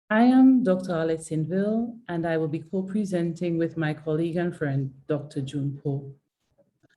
I am Dr. Arlette in Ville, and I will be co-presenting with my colleague and friend, Dr. June Poe.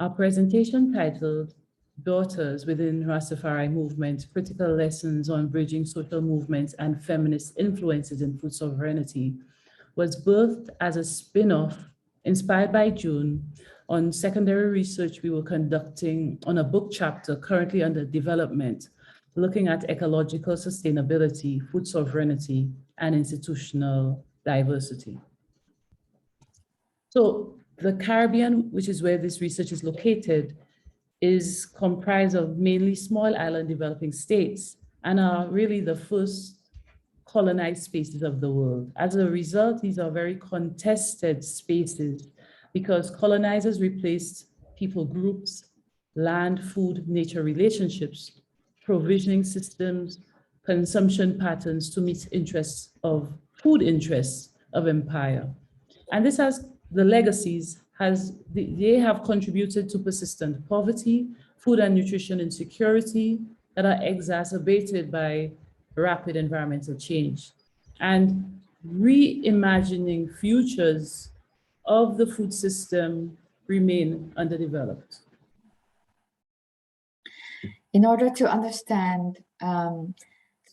Our presentation titled Daughters Within Rastafari Movement, Critical Lessons on Bridging Social Movements and Feminist Influences in Food Sovereignty was birthed as a spin-off inspired by June on secondary research we were conducting on a book chapter currently under development, looking at ecological sustainability, food sovereignty, and institutional diversity. So the Caribbean, which is where this research is located, is comprised of mainly small island developing states and are really the first colonized spaces of the world. As a result, these are very contested spaces because colonizers replaced people groups, land, food, nature relationships, provisioning systems, consumption patterns to meet interests of food interests of empire. And this has the legacies they have contributed to persistent poverty, food and nutrition insecurity that are exacerbated by rapid environmental change, and reimagining futures of the food system remain underdeveloped. In order to understand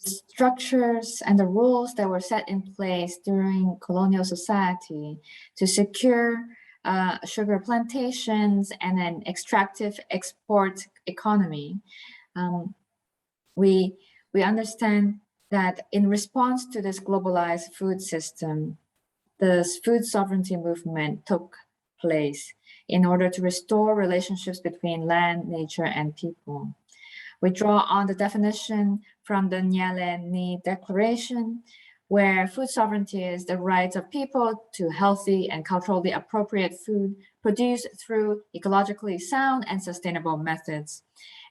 structures and the rules that were set in place during colonial society to secure sugar plantations and an extractive export economy, we understand that in response to this globalized food system, the food sovereignty movement took place in order to restore relationships between land, nature, and people. We draw on the definition from the Nyale Ni Declaration, where food sovereignty is the right of people to healthy and culturally appropriate food produced through ecologically sound and sustainable methods,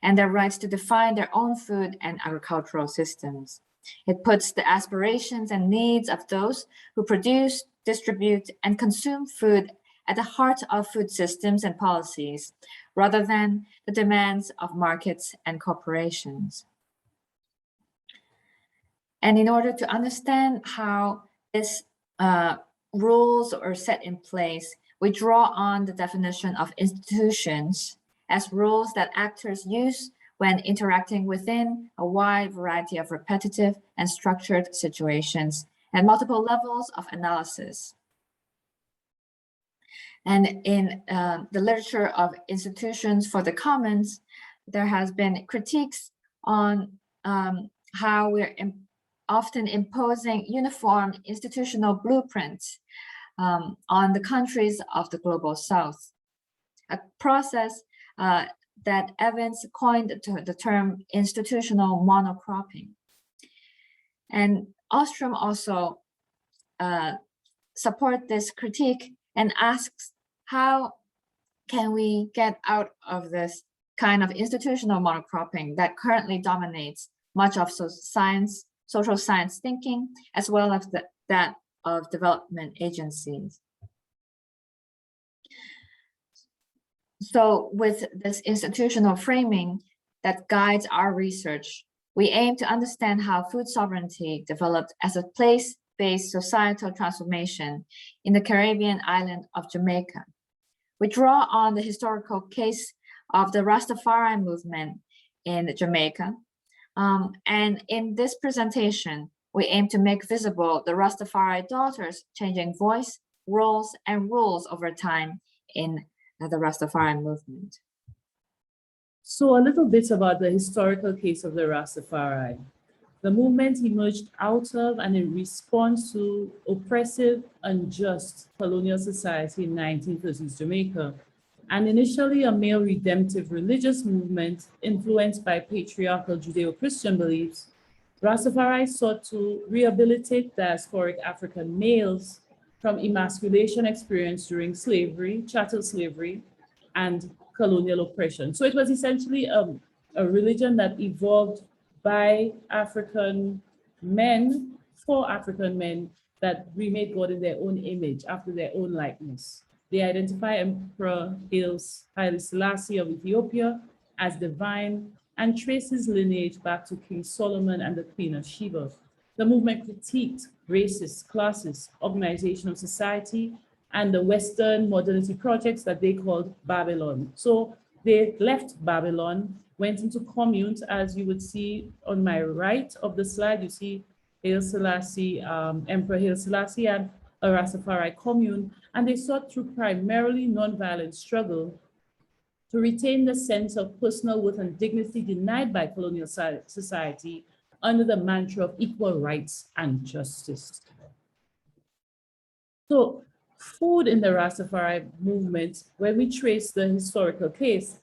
and their rights to define their own food and agricultural systems. It puts the aspirations and needs of those who produce, distribute, and consume food at the heart of food systems and policies, rather than the demands of markets and corporations. And in order to understand how these rules are set in place, we draw on the definition of institutions as rules that actors use when interacting within a wide variety of repetitive and structured situations and multiple levels of analysis. And in the literature of institutions for the commons, there has been critiques on how we're often imposing uniform institutional blueprints on the countries of the global south, a process that Evans coined the term institutional monocropping. And Ostrom also support this critique and asks, how can we get out of this kind of institutional monocropping that currently dominates much of social science thinking, as well as that of development agencies? So with this institutional framing that guides our research, we aim to understand how food sovereignty developed as a place-based societal transformation in the Caribbean island of Jamaica. We draw on the historical case of the Rastafari movement in Jamaica. And in this presentation, we aim to make visible the Rastafari daughters changing voice, roles, and rules over time in the Rastafari movement. So a little bit about the historical case of the Rastafari. The movement emerged out of and in response to oppressive, unjust colonial society in 1930s Jamaica, and initially a male redemptive religious movement influenced by patriarchal Judeo-Christian beliefs. Rastafari sought to rehabilitate diasporic African males from emasculation experienced during slavery, chattel slavery, and colonial oppression. So it was essentially a religion that evolved by African men, for African men, that remade God in their own image, after their own likeness. They identify Emperor Haile Selassie of Ethiopia as divine and trace his lineage back to King Solomon and the Queen of Sheba. The movement critiqued racist, classist organization of society and the Western modernity projects that they called Babylon. So they left Babylon, went into communes, as you would see on my right of the slide. You see Haile Selassie, Emperor Haile Selassie, and a Rastafari commune, and they sought through primarily nonviolent struggle to retain the sense of personal worth and dignity denied by colonial society under the mantra of equal rights and justice. So food in the Rastafari movement, when we trace the historical case,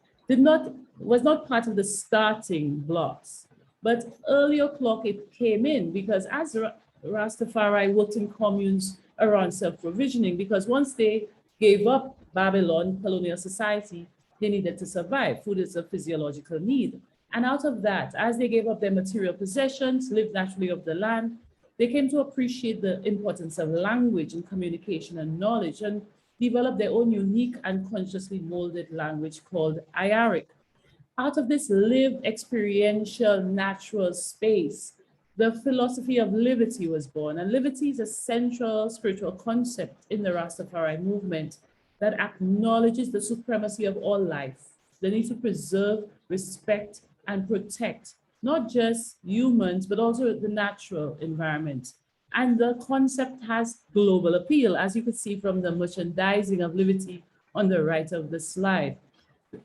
was not part of the starting blocks, but early o'clock it came in, because as Rastafari worked in communes around self-provisioning, because once they gave up Babylon, colonial society, they needed to survive. Food is a physiological need. And out of that, as they gave up their material possessions, lived naturally off the land, they came to appreciate the importance of language and communication and knowledge, and developed their own unique and consciously molded language called Ayaric. Out of this lived, experiential, natural space, the philosophy of liberty was born. And liberty is a central spiritual concept in the Rastafari movement that acknowledges the supremacy of all life, the need to preserve, respect, and protect not just humans, but also the natural environment. And the concept has global appeal, as you can see from the merchandising of liberty on the right of the slide.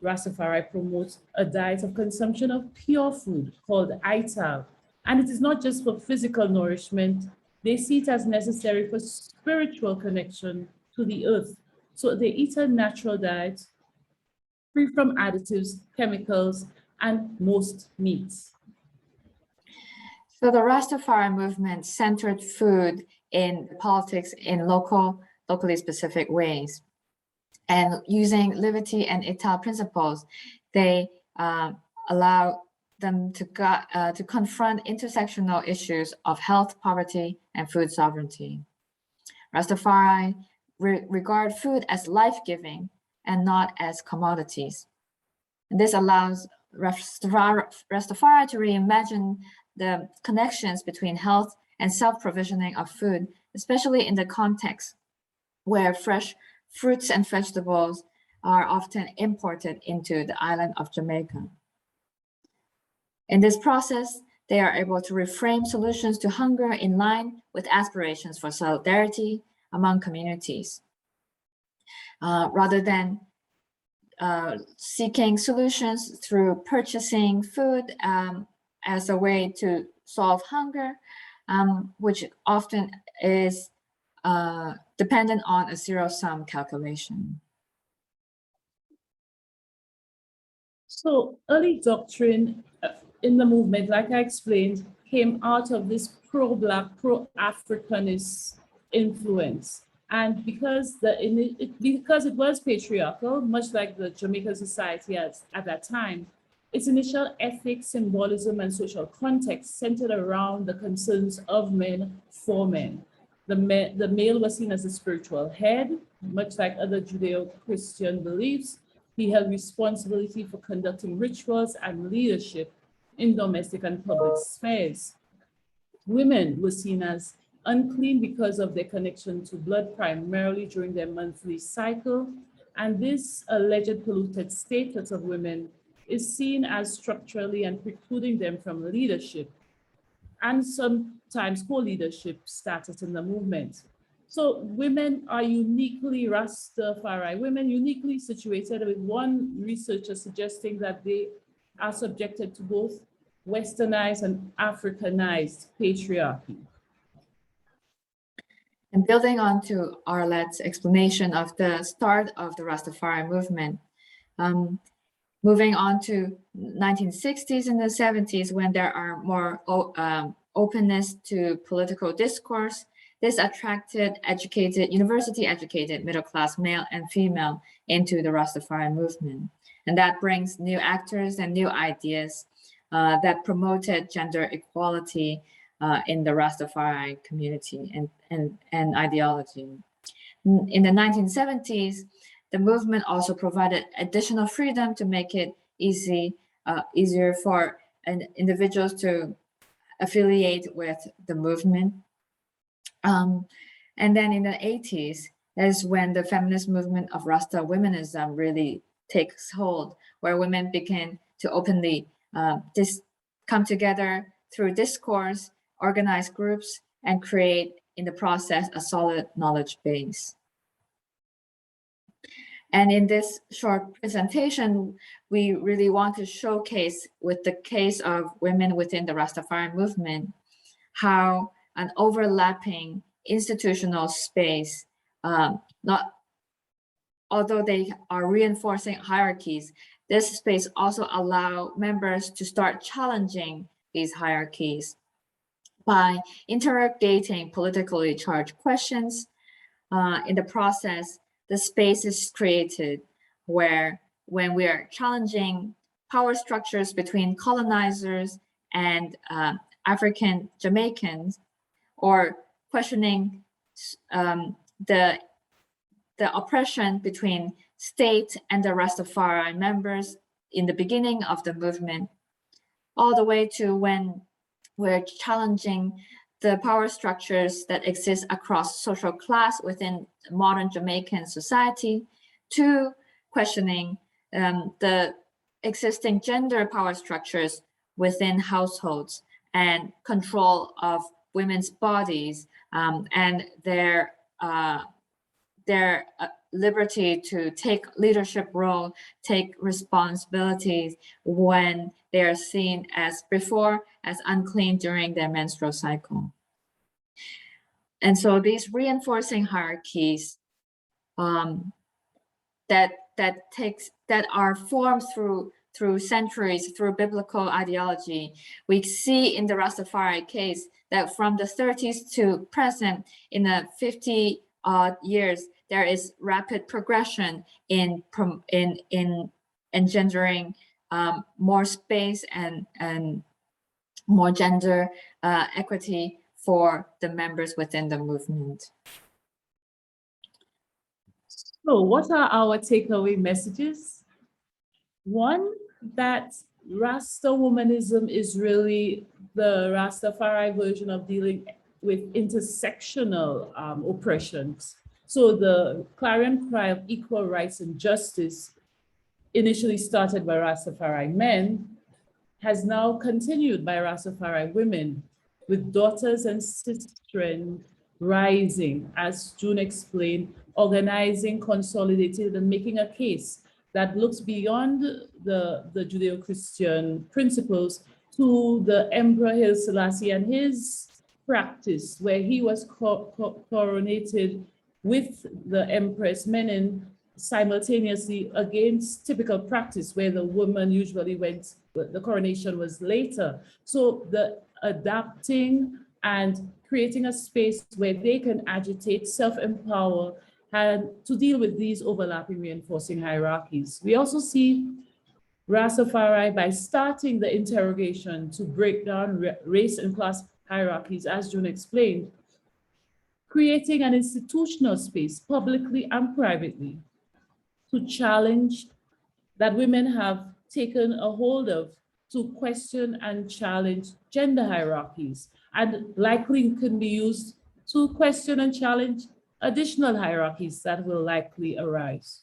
Rastafari promotes a diet of consumption of pure food called Ital. And it is not just for physical nourishment, they see it as necessary for spiritual connection to the earth. So they eat a natural diet, free from additives, chemicals, and most meats. So the Rastafari movement centered food in politics in locally specific ways. And using liberty and Ital principles, they allow them to confront intersectional issues of health, poverty, and food sovereignty. Rastafari regard food as life-giving and not as commodities. And this allows Rastafari to reimagine the connections between health and self-provisioning of food, especially in the context where fresh fruits and vegetables are often imported into the island of Jamaica. In this process, they are able to reframe solutions to hunger in line with aspirations for solidarity among communities, rather than seeking solutions through purchasing food as a way to solve hunger, which often is dependent on a zero-sum calculation. So early doctrine in the movement, like I explained, came out of this pro-Black, pro-Africanist influence. And because it was patriarchal, much like the Jamaican society at that time, its initial ethics, symbolism, and social context centered around the concerns of men for men. The male was seen as a spiritual head, much like other Judeo-Christian beliefs. He held responsibility for conducting rituals and leadership in domestic and public spheres. Women were seen as unclean because of their connection to blood, primarily during their monthly cycle. And this alleged polluted status of women is seen as structurally and precluding them from leadership and sometimes co-leadership status in the movement. So women are uniquely Rastafari, women uniquely situated, with one researcher suggesting that they are subjected to both Westernized and Africanized patriarchy. And building on to Arlette's explanation of the start of the Rastafari movement, moving on to 1960s and the 70s, when there are more openness to political discourse, this attracted university-educated middle-class male and female into the Rastafari movement. And that brings new actors and new ideas that promoted gender equality in the Rastafari community and ideology. In the 1970s, the movement also provided additional freedom to make it easier for individuals to affiliate with the movement. And then in the 80s, is when the feminist movement of Rasta womenism really takes hold, where women begin to openly come together through discourse, organize groups, and create in the process a solid knowledge base. And in this short presentation, we really want to showcase with the case of women within the Rastafari movement, how an overlapping institutional space, although they are reinforcing hierarchies, this space also allow members to start challenging these hierarchies by interrogating politically charged questions. In the process, the space is created where when we are challenging power structures between colonizers and African Jamaicans, or questioning the oppression between state and the Rastafari members in the beginning of the movement, all the way to when we're challenging the power structures that exist across social class within modern Jamaican society, to questioning the existing gender power structures within households and control of women's bodies and their liberty to take leadership role, take responsibilities when they are seen as unclean during their menstrual cycle. And so these reinforcing hierarchies that are formed through centuries, through biblical ideology, we see in the Rastafari case that from the 30s to present, in the 50 odd years, there is rapid progression in engendering more space and more gender equity for the members within the movement. So what are our takeaway messages? One, that Rasta womanism is really the Rastafari version of dealing with intersectional oppressions. So the clarion cry of equal rights and justice, initially started by Rastafari men, has now continued by Rastafari women, with daughters and sistren rising, as June explained, organizing, consolidated, and making a case that looks beyond the Judeo-Christian principles to the Emperor Haile Selassie and his practice, where he was coronated with the Empress Menen simultaneously against typical practice, where the woman usually went, the coronation was later. So the adapting and creating a space where they can agitate, self-empower, and to deal with these overlapping reinforcing hierarchies. We also see Rastafari, by starting the interrogation to break down race and class hierarchies, as June explained, creating an institutional space, publicly and privately, to challenge that women have taken a hold of, to question and challenge gender hierarchies, and likely can be used to question and challenge additional hierarchies that will likely arise.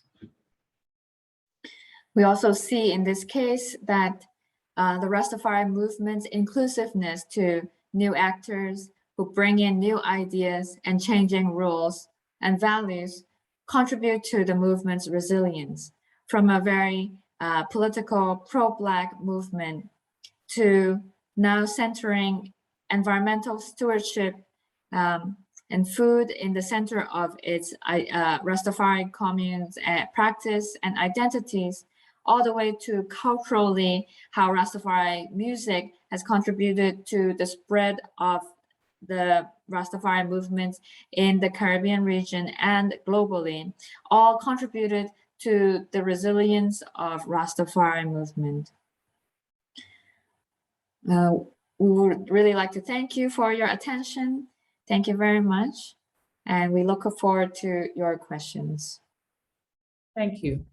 We also see in this case that the Rastafari movement's inclusiveness to new actors who bring in new ideas and changing rules and values contribute to the movement's resilience, from a very political pro-Black movement to now centering environmental stewardship and food in the center of its Rastafari communes practice and identities, all the way to culturally how Rastafari music has contributed to the spread of the Rastafari movement in the Caribbean region and globally, all contributed to the resilience of Rastafari movement. We would really like to thank you for your attention. Thank you very much. And we look forward to your questions. Thank you.